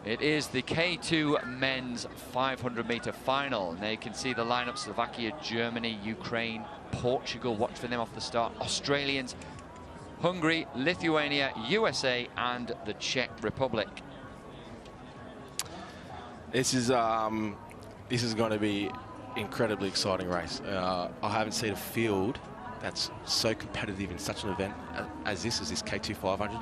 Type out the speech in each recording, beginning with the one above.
It is the K-2 men's 500-meter final. And there you can see the lineup: Slovakia, Germany, Ukraine, Portugal. Watch for them off the start. Australians, Hungary, Lithuania, USA, and the Czech Republic. This is going to be incredibly exciting race. I haven't seen a field that's so competitive in such an event as this K-2 500.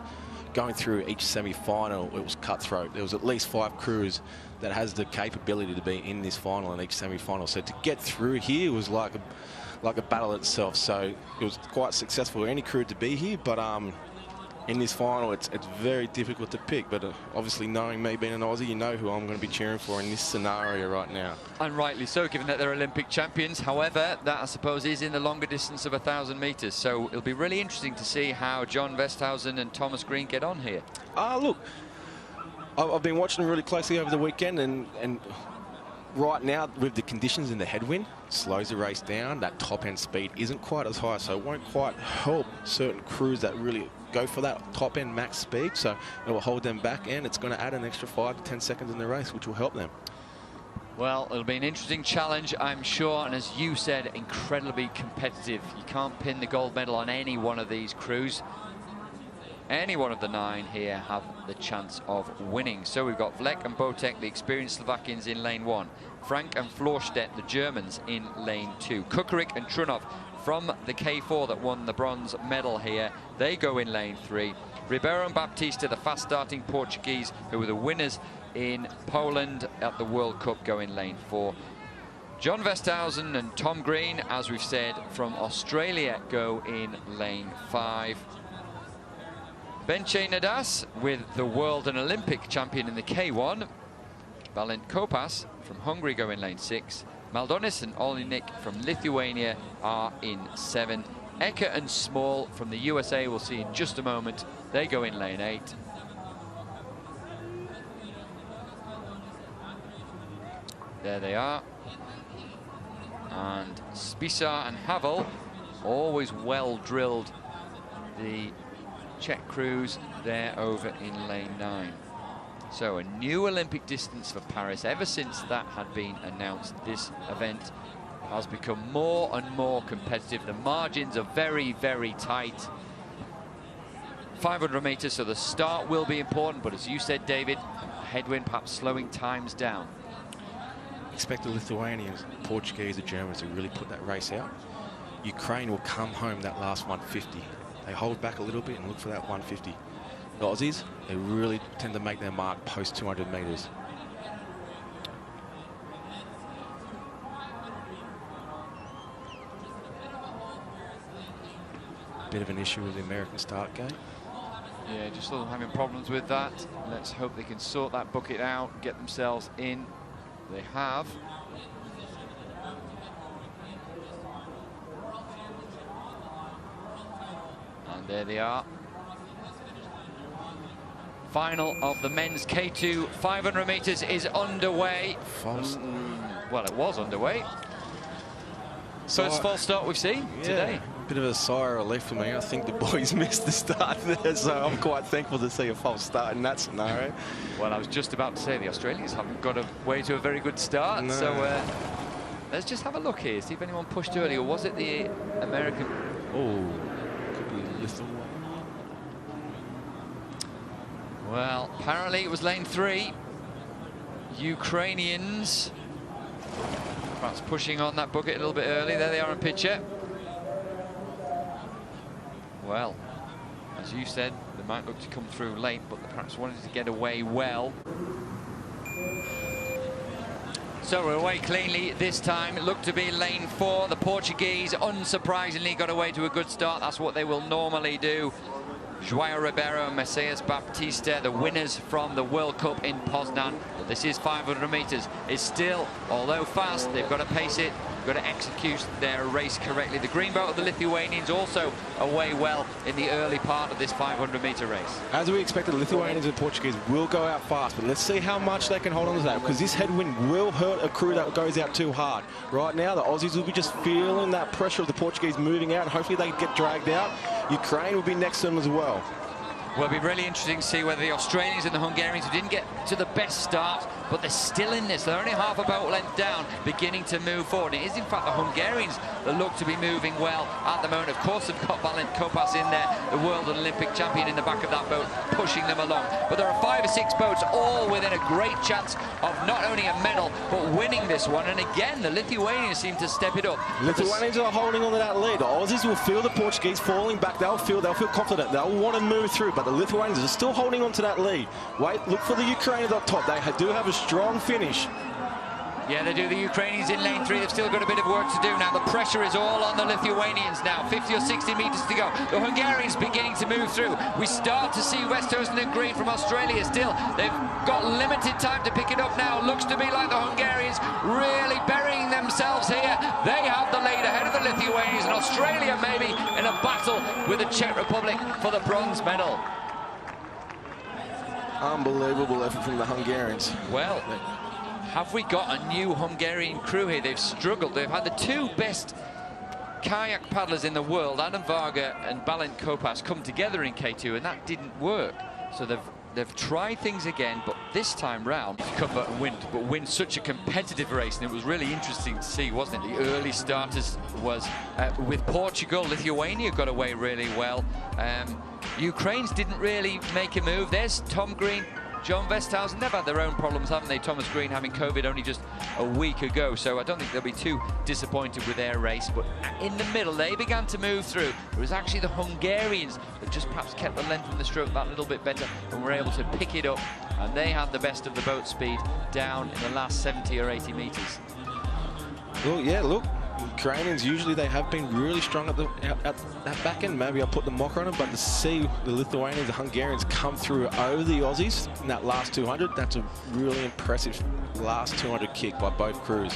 Going through each semi-final, it was cutthroat. There was at least 5 crews that has the capability to be in this final and each semi-final. So to get through here was like a battle itself. So it was quite successful for any crew to be here, but in this final, it's very difficult to pick. But obviously, knowing me being an Aussie, you know who I'm going to be cheering for in this scenario right now. And rightly so, given that they're Olympic champions. However, that I suppose is in the longer distance of 1,000 meters. So it'll be really interesting to see how John Westhausen and Thomas Green get on here. Look, I've been watching them really closely over the weekend, and right now, with the conditions in the headwind, slows the race down. That top end speed isn't quite as high, so it won't quite help certain crews that really go for that top end max speed. So it will hold them back, and it's going to add an extra 5 to 10 seconds in the race, which will help them. Well, it'll be an interesting challenge, I'm sure, and as you said, incredibly competitive. You can't pin the gold medal on any one of these crews. Any one of the 9 here have the chance of winning. So we've got Vlek and Botek, the experienced Slovakians, in lane 1. Frank and Florstedt, the Germans, in lane 2. Kukarik and Trunov from the K4 that won the bronze medal here, they go in lane 3. Ribeiro and Baptista, the fast-starting Portuguese, who were the winners in Poland at the World Cup, go in lane 4. John Westhausen and Tom Green, as we've said, from Australia, go in lane 5. Bence Nadas, with the world and Olympic champion in the K1. Balint Kopas from Hungary go in lane 6. Maldonis and Olinik from Lithuania are in 7. Ecker and Small from the USA, we'll see in just a moment, they go in lane 8. There they are. And Spisar and Havel, always well drilled, the Czech crews, there over in lane 9. So a new Olympic distance for Paris. Ever since that had been announced, this event has become more and more competitive. The margins are very, very tight. 500 meters, so the start will be important, but as you said, David, headwind perhaps slowing times down. Expect the Lithuanians, Portuguese, the Germans to really put that race out. Ukraine will come home that last 150. They hold back a little bit and look for that 150. The Aussies, they really tend to make their mark post 200 meters. Bit of an issue with the American start gate. Yeah, just sort of having problems with that. Let's hope they can sort that bucket out, get themselves in. They have. And there they are. Final of the men's K2 500 meters is underway. Well, it was underway. First false start we've seen today. A bit of a sigh of relief for me. I think the boys missed the start there, so I'm quite thankful to see a false start in that scenario. Well, I was just about to say the Australians haven't got away to a very good start, no. So let's just have a look here, see if anyone pushed early, or was it the American? Oh, could be Lithuania. Well, apparently it was lane 3. Ukrainians perhaps pushing on that bucket a little bit early. There they are in picture. Well, as you said, they might look to come through late, but they perhaps wanted to get away well. So we're away cleanly this time. It looked to be lane 4. The Portuguese, unsurprisingly, got away to a good start. That's what they will normally do. João Ribeiro and Messias Baptista, the winners from the World Cup in Poznan. But this is 500 meters. It's still, although fast, they've got to pace it, got to execute their race correctly. The green belt of the Lithuanians also away well in the early part of this 500-meter race. As we expected, the Lithuanians and Portuguese will go out fast, but let's see how much they can hold on to that, because this headwind will hurt a crew that goes out too hard. Right now, the Aussies will be just feeling that pressure of the Portuguese moving out, and hopefully they get dragged out. Ukraine will be next to them as well. Well, it'll be really interesting to see whether the Australians and the Hungarians, who didn't get to the best start, but they're still in this. They're only half a boat length down, beginning to move forward. It is, in fact, the Hungarians that look to be moving well at the moment. Of course, they've got Balint Kopas in there, the world and Olympic champion in the back of that boat, pushing them along. But there are 5 or 6 boats all within a great chance of not only a medal, but winning this one. And again, the Lithuanians seem to step it up. Lithuanians are holding on to that lead. The Aussies will feel the Portuguese falling back. They'll feel confident. They'll want to move through, but the Lithuanians are still holding on to that lead. Wait, look for the Ukrainians up top. They do have a strong finish. Yeah, they do. The Ukrainians in lane 3. They've still got a bit of work to do now. The pressure is all on the Lithuanians now. 50 or 60 metres to go. The Hungarians beginning to move through. We start to see Westhosen and Green from Australia still. They've got limited time to pick it up now. Looks to be like the Hungarians really burying themselves here. They have the lead ahead of the Lithuanians, and Australia maybe in a battle with the Czech Republic for the bronze medal. Unbelievable effort from the Hungarians. Well, have we got a new Hungarian crew here? They've struggled. They've had the 2 best kayak paddlers in the world, Adam Varga and Balint Kopas, come together in K2, and that didn't work. So they've tried things again, but this time round, cover and win, but win such a competitive race, and it was really interesting to see, wasn't it? The early starters was with Portugal. Lithuania got away really well. Ukraine's didn't really make a move. There's Tom Green, John Westhausen. They've had their own problems, haven't they? Thomas Green having COVID only just a week ago, so I don't think they'll be too disappointed with their race. But in the middle, they began to move through. It was actually the Hungarians that just perhaps kept the length of the stroke that little bit better and were able to pick it up. And they had the best of the boat speed down in the last 70 or 80 metres. Well, yeah, look. Ukrainians, usually they have been really strong at that back end. Maybe I'll put the mocker on them, but to see the Lithuanians, the Hungarians come through over the Aussies in that last 200, that's a really impressive last 200 kick by both crews.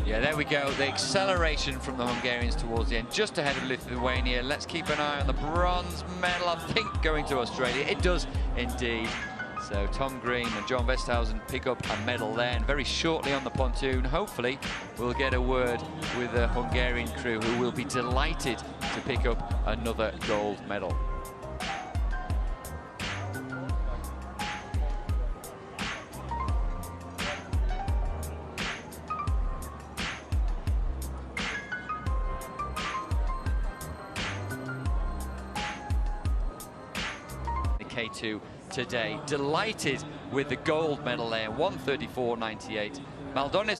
Yeah, there we go. The acceleration from the Hungarians towards the end, just ahead of Lithuania. Let's keep an eye on the bronze medal, I think, going to Australia. It does indeed. So Tom Green and John Westhausen pick up a medal there, and very shortly on the pontoon, hopefully, we'll get a word with the Hungarian crew, who will be delighted to pick up another gold medal. The K2 today, delighted with the gold medal there, 134.98. Maldonis